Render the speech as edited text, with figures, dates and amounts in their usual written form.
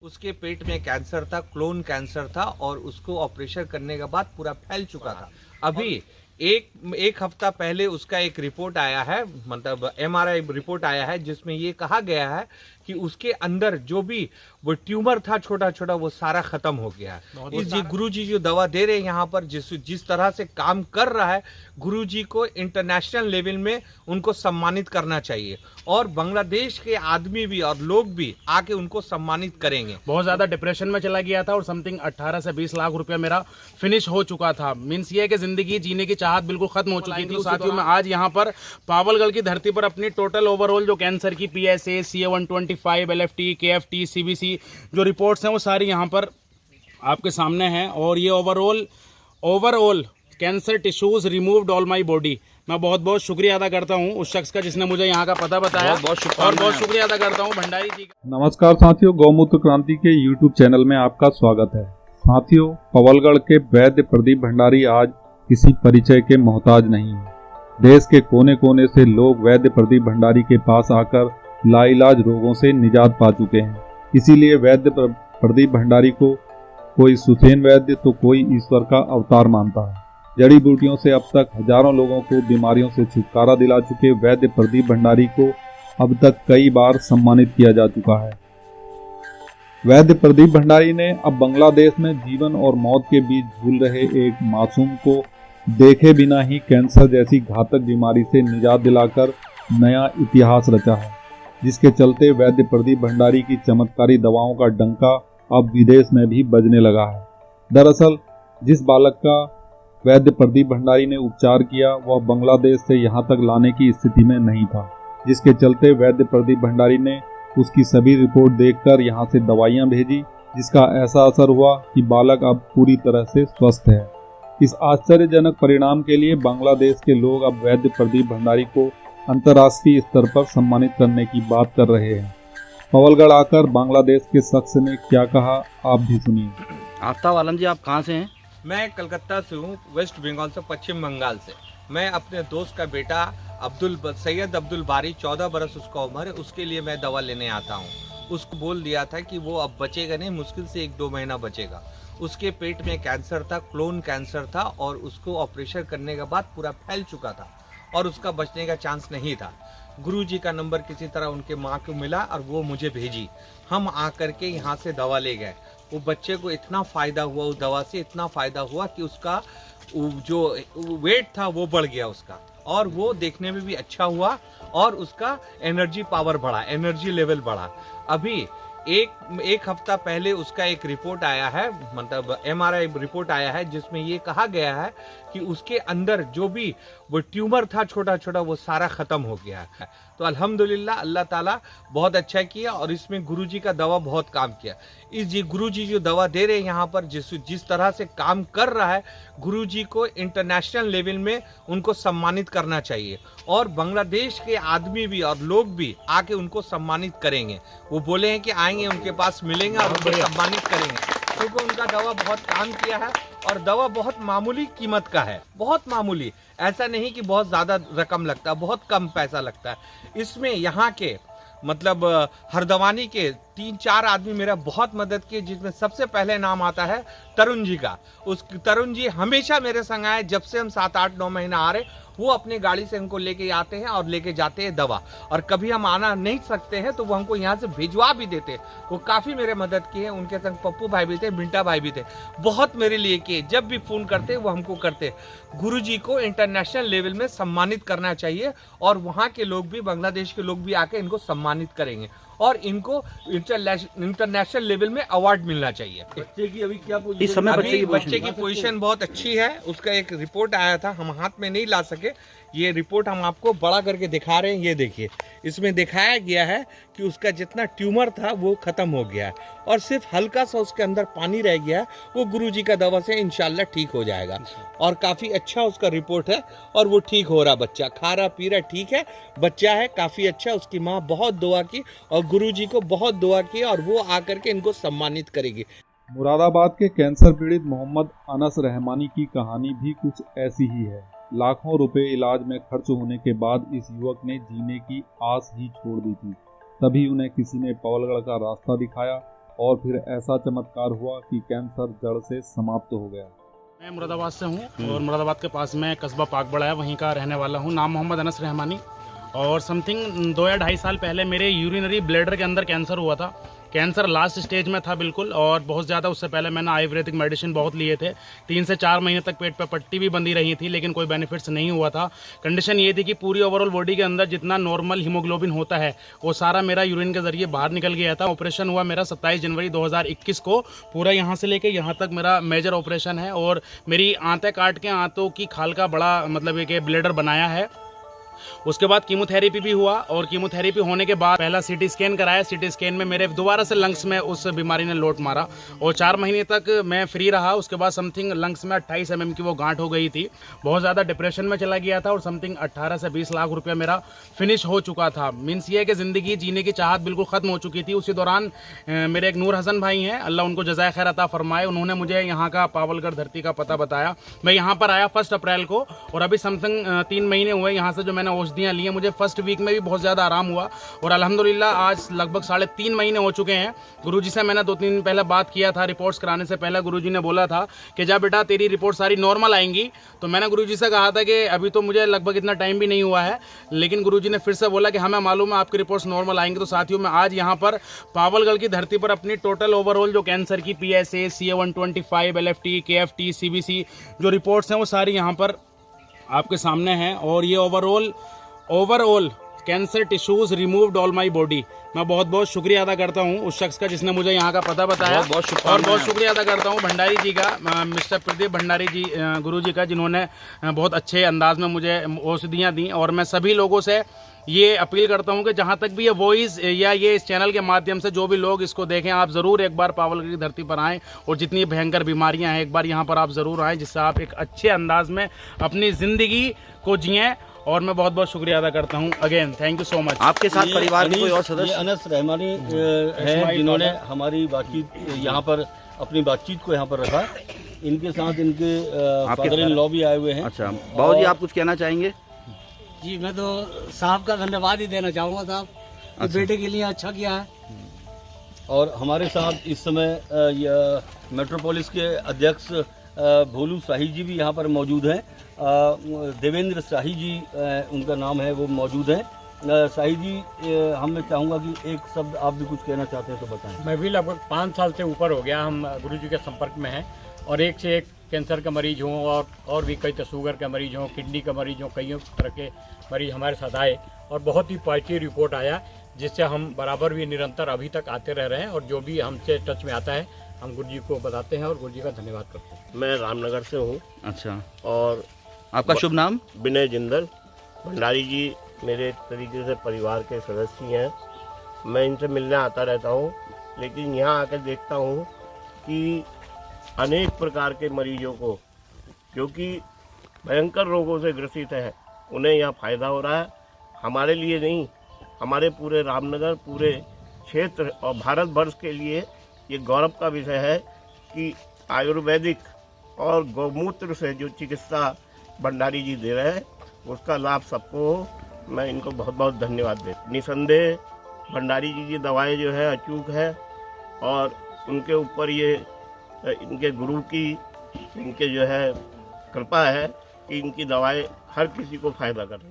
उसके पेट में कैंसर था, क्लोन कैंसर था और उसको ऑपरेशन करने के बाद पूरा फैल चुका था। अभी एक हफ्ता पहले उसका एक रिपोर्ट आया है, मतलब एमआरआई रिपोर्ट आया है, जिसमें ये कहा गया है कि उसके अंदर जो भी वो ट्यूमर था छोटा छोटा वो सारा खत्म हो गया है। इस जी गुरु जी जो दवा दे रहे हैं यहाँ पर, जिस तरह से काम कर रहा है, गुरु जी को इंटरनेशनल लेवल में उनको सम्मानित करना चाहिए और बांग्लादेश के आदमी भी और लोग भी आके उनको सम्मानित करेंगे। बहुत ज्यादा डिप्रेशन में चला गया था और समथिंग 18 से 20 लाख रुपया मेरा फिनिश हो चुका था। मीन्स ये है कि जिंदगी जीने की चाहत बिल्कुल खत्म हो चुकी थी। तो साथियों, मैं आज यहाँ पर पावलगढ़ की धरती पर अपनी टोटल ओवरऑल जो कैंसर की PSA, CA-125, LFT, KFT, CBC जो रिपोर्ट्स हैं वो सारी यहाँ पर आपके सामने हैं। और ये overall cancer tissues removed all my body. मैं बहुत बहुत शुक्रिया अदा करता हूँ उस शख्स का जिसने मुझे यहाँ का पता बताया। बहुत शुक्रिया अदा करता हूँ भंडारी जी का। नमस्कार साथियों, गौमूत्र क्रांति के YouTube चैनल में आपका स्वागत है। साथियों, पावलगढ़ के वैद्य प्रदीप भंडारी आज किसी परिचय के मोहताज नहीं है। देश के कोने कोने से लोग वैद्य प्रदीप भंडारी के पास आकर लाइलाज रोगों से निजात पा चुके हैं। इसीलिए वैद्य प्रदीप भंडारी को कोई सुसेन वैद्य तो कोई ईश्वर का अवतार मानता है। जड़ी बूटियों से अब तक हजारों लोगों को बीमारियों से छुटकारा दिला चुके वैद्य प्रदीप भंडारी को अब तक कई बार सम्मानित किया जा चुका है। वैद्य प्रदीप भंडारी ने अब बांग्लादेश में जीवन और मौत के बीच झूल रहे एक मासूम को देखे बिना ही कैंसर जैसी घातक बीमारी से निजात दिलाकर नया इतिहास रचा है, जिसके चलते वैद्य प्रदीप भंडारी की चमत्कारी दवाओं का डंका अब विदेश में भी बजने लगा है। दरअसल जिस बालक का वैद्य प्रदीप भंडारी ने उपचार किया वह बांग्लादेश से यहाँ तक लाने की स्थिति में नहीं था, जिसके चलते वैद्य प्रदीप भंडारी ने उसकी सभी रिपोर्ट देखकर यहाँ से दवाइयाँ भेजी, जिसका ऐसा असर हुआ कि बालक अब पूरी तरह से स्वस्थ है। इस आश्चर्यजनक परिणाम के लिए बांग्लादेश के लोग अब वैद्य प्रदीप भंडारी को अंतर्राष्ट्रीय स्तर पर सम्मानित करने की बात कर रहे हैं। पावलगढ़ आकर बांग्लादेश के शख्स ने क्या कहा, आप भी सुनिए। आफ्ताब आलम जी, आप कहाँ से हैं? मैं कलकत्ता से हूँ, वेस्ट बंगाल से, पश्चिम बंगाल से। मैं अपने दोस्त का बेटा सैयद अब्दुल बारी, 14 बरस उसका उम्र है, उसके लिए मैं दवा लेने आता हूँ। उसको बोल दिया था कि वो अब बचेगा नहीं, मुश्किल से 1-2 महीना बचेगा। उसके पेट में कैंसर था, क्लोन कैंसर था और उसको ऑपरेशन करने के बाद पूरा फैल चुका था और उसका बचने का चांस नहीं था। गुरु जी का नंबर किसी तरह उनके माँ को मिला और वो मुझे भेजी। हम आकर के यहाँ से दवा ले गए। वो बच्चे को इतना फ़ायदा हुआ, उस दवा से इतना फ़ायदा हुआ कि उसका जो वेट था वो बढ़ गया उसका, और वो देखने में भी अच्छा हुआ और उसका एनर्जी पावर बढ़ा, एनर्जी लेवल बढ़ा। अभी एक हफ्ता पहले उसका एक रिपोर्ट आया है, मतलब एमआरआई रिपोर्ट आया है, जिसमें ये कहा गया है कि उसके अंदर जो भी वो ट्यूमर था छोटा छोटा वो सारा खत्म हो गया है। तो अल्हम्दुलिल्लाह, अल्लाह ताला बहुत अच्छा किया और इसमें गुरुजी का दवा बहुत काम किया। इस जी गुरुजी जो दवा दे रहे हैं यहाँ पर, जिस तरह से काम कर रहा है, गुरुजी को इंटरनेशनल लेवल में उनको सम्मानित करना चाहिए और बांग्लादेश के आदमी भी और लोग भी आके उनको सम्मानित करेंगे। वो बोले हैं कि आएंगे, उनके पास मिलेंगे और उनको सम्मानित करेंगे, क्योंकि उनका दवा बहुत काम किया है और दवा बहुत मामूली कीमत का है, बहुत मामूली। ऐसा नहीं कि बहुत ज़्यादा रकम लगता है, बहुत कम पैसा लगता है। इसमें यहाँ के मतलब हरदवानी के 3-4 आदमी मेरा बहुत मदद किए, जिसमें सबसे पहले नाम आता है तरुण जी का। उस तरुण जी हमेशा मेरे संग आए, जब से हम 7-8-9 महीना आ रहे, वो अपने गाड़ी से हमको लेके आते हैं और लेके जाते हैं दवा। और कभी हम आना नहीं सकते हैं तो वो हमको यहाँ से भिजवा भी देते। वो काफ़ी मेरे मदद किए। उनके संग पप्पू भाई भी थे, मिंटा भाई भी थे, बहुत मेरे लिए किए। जब भी फ़ोन करते वो हमको करते। गुरुजी को इंटरनेशनल लेवल में सम्मानित करना चाहिए और वहाँ के लोग भी, बांग्लादेश के लोग भी आके इनको सम्मानित करेंगे और इनको इंटरनेशनल लेवल में अवार्ड मिलना चाहिए। बच्चे की अभी क्या पोजीशन? इस समय बच्चे की पोजीशन बहुत अच्छी है। उसका एक रिपोर्ट आया था, हम हाथ में नहीं ला सके। ये रिपोर्ट हम आपको बड़ा करके दिखा रहे हैं, ये देखिए। इसमें दिखाया गया है कि उसका जितना ट्यूमर था वो खत्म हो गया है और सिर्फ हल्का सा उसके अंदर पानी रह गया है। वो गुरुजी का दवा से इंशाल्लाह ठीक हो जाएगा और काफ़ी अच्छा उसका रिपोर्ट है और वो ठीक हो रहा। बच्चा खा रहा पी रहा, ठीक है, बच्चा है काफ़ी अच्छा। उसकी माँ बहुत दुआ की और गुरुजी को बहुत दुआ की और वो आकर के इनको सम्मानित करेगी। मुरादाबाद के कैंसर पीड़ित मोहम्मद अनस रहमानी की कहानी भी कुछ ऐसी ही है। लाखों रुपए इलाज में खर्च होने के बाद इस युवक ने जीने की आस ही छोड़ दी थी। तभी उन्हें किसी ने पावलगढ़ का रास्ता दिखाया और फिर ऐसा चमत्कार हुआ कि कैंसर जड़ से समाप्त हो गया। मैं मुरादाबाद से हूँ और मुरादाबाद के पास में कस्बा पाकबड़ा है, वहीं का रहने वाला हूँ। नाम मोहम्मद अनस रहमानी। और समथिंग 2 या 2.5 साल पहले मेरे यूरिनरी ब्लैडर के अंदर कैंसर हुआ था। कैंसर लास्ट स्टेज में था बिल्कुल, और बहुत ज़्यादा। उससे पहले मैंने आयुर्वेदिक मेडिसिन बहुत लिए थे। 3 से 4 महीने तक पेट पे पट्टी भी बंधी रही थी, लेकिन कोई बेनिफिट्स नहीं हुआ था। कंडीशन ये थी कि पूरी ओवरऑल बॉडी के अंदर जितना नॉर्मल हीमोग्लोबिन होता है वो सारा मेरा यूरिन के ज़रिए बाहर निकल गया था। ऑपरेशन हुआ मेरा 27 जनवरी 2021 को। पूरा यहाँ से लेके यहाँ तक मेरा मेजर ऑपरेशन है, और मेरी आंतें काट के आंतों की खाल का बड़ा मतलब एक ब्लेडर बनाया है। उसके बाद कीमोथेरेपी भी हुआ, और कीमोथेरेपी होने के बाद पहला सीटी स्कैन कराया। सीटी स्कैन में मेरे दोबारा से लंग्स में उस बीमारी ने लोट मारा, और 4 महीने तक मैं फ्री रहा। उसके बाद समथिंग लंग्स में 28 mm की वो गांठ हो गई थी। बहुत ज़्यादा डिप्रेशन में चला गया था, और समथिंग 18 से 20 लाख रुपया मेरा फिनिश हो चुका था। मीन्स ये कि ज़िंदगी जीने की चाहत बिल्कुल ख़त्म हो चुकी थी। उसी दौरान मेरे एक नूर हसन भाई हैं, अल्लाह उनको जज़ाए खैर अता फरमाए, उन्होंने मुझे यहाँ का पावलगढ़ धरती का पता बताया। मैं यहाँ पर आया 1 अप्रैल को, और अभी समथिंग 3 महीने हुए यहाँ से जो मैंने औषधियाँ ली हैं। मुझे फर्स्ट वीक में भी बहुत ज़्यादा आराम हुआ, और अल्हम्दुलिल्लाह आज लगभग 3.5 महीने हो चुके हैं। गुरुजी से मैंने 2-3 दिन पहले बात किया था। रिपोर्ट्स कराने से पहले गुरुजी ने बोला था कि जा बेटा तेरी रिपोर्ट सारी नॉर्मल आएंगी। तो मैंने गुरुजी से कहा था कि अभी तो मुझे लगभग इतना टाइम भी नहीं हुआ है, लेकिन गुरुजी ने फिर से बोला कि हमें मालूम है आपकी रिपोर्ट्स नॉर्मल आएंगी। तो साथियों, मैं आज यहाँ पर पावलगढ़ की धरती पर अपनी टोटल ओवरऑल जो कैंसर की PSA, CA-125, LFT, KFT, CBC जो रिपोर्ट्स हैं वो सारी यहाँ पर आपके सामने हैं। और ये overall cancer tissues removed all my body. मैं बहुत बहुत शुक्रिया अदा करता हूँ उस शख्स का जिसने मुझे यहाँ का पता बताया। और बहुत शुक्रिया अदा करता हूँ भंडारी जी का, मिस्टर प्रदीप भंडारी जी, गुरु जी का, जिन्होंने बहुत अच्छे अंदाज में मुझे औषधियाँ दी। और मैं सभी लोगों से ये अपील करता हूँ कि जहाँ तक भी ये वॉइस या ये इस चैनल के माध्यम से जो भी लोग इसको देखें, आप ज़रूर एक बार पावलगढ़ की धरती पर आएँ, और जितनी भयंकर बीमारियाँ हैं एक बार यहाँ पर आप ज़रूर आएँ, जिससे आप एक अच्छे अंदाज में अपनी ज़िंदगी को जिएँ। और मैं बहुत बहुत शुक्रिया अदा करता हूँ। Again thank you so much. आपके साथ परिवार के कोई और सदस्य? अनस रहमानी हैं जिन्होंने हमारी बातचीत यहाँ पर अपनी बातचीत को यहाँ पर रखा। इनके साथ इनके फादर इन लॉ भी आए हुए हैं। अच्छा बाबू जी, आप कुछ कहना चाहेंगे? जी, मैं तो साहब का धन्यवाद ही देना चाहूँगा साहब, अच्छा। बेटे के लिए अच्छा किया है। और हमारे साथ इस समय मेट्रोपोलिस के अध्यक्ष भोलू शाही जी भी यहाँ पर मौजूद हैं। देवेंद्र शाही जी उनका नाम है, वो मौजूद हैं। शाही जी, मैं चाहूँगा कि एक शब्द आप भी कुछ कहना चाहते हैं तो बताएं। मैं भी लगभग 5 साल से ऊपर हो गया हम गुरुजी के संपर्क में हैं, और एक से एक कैंसर का मरीज हों और भी कई शुगर का मरीज हों, किडनी का मरीज हों, कई तरह के मरीज हमारे साथ आए, और बहुत ही पॉजिटिव रिपोर्ट आया, जिससे हम बराबर भी निरंतर अभी तक आते रह रहे हैं। और जो भी हमसे टच में आता है हम गुरुजी को बताते हैं और गुरुजी का धन्यवाद करते हैं। मैं रामनगर से हूँ। अच्छा, और आपका शुभ नाम? विनय जिंदल। भंडारी जी मेरे एक तरीके से परिवार के सदस्य ही हैं। मैं इनसे मिलने आता रहता हूँ, लेकिन यहाँ आकर देखता हूँ कि अनेक प्रकार के मरीजों को, क्योंकि भयंकर रोगों से ग्रसित है, उन्हें यहाँ फ़ायदा हो रहा है। हमारे लिए नहीं, हमारे पूरे रामनगर, पूरे क्षेत्र और भारत वर्ष के लिए ये गौरव का विषय है कि आयुर्वेदिक और गौमूत्र से जो चिकित्सा भंडारी जी दे रहे हैं उसका लाभ सबको हो। मैं इनको बहुत बहुत धन्यवाद देता। निसंदेह भंडारी जी की दवाएं जो है अचूक है, और उनके ऊपर ये इनके गुरु की इनके जो है कृपा है कि इनकी दवाएं हर किसी को फ़ायदा कर रही हैं।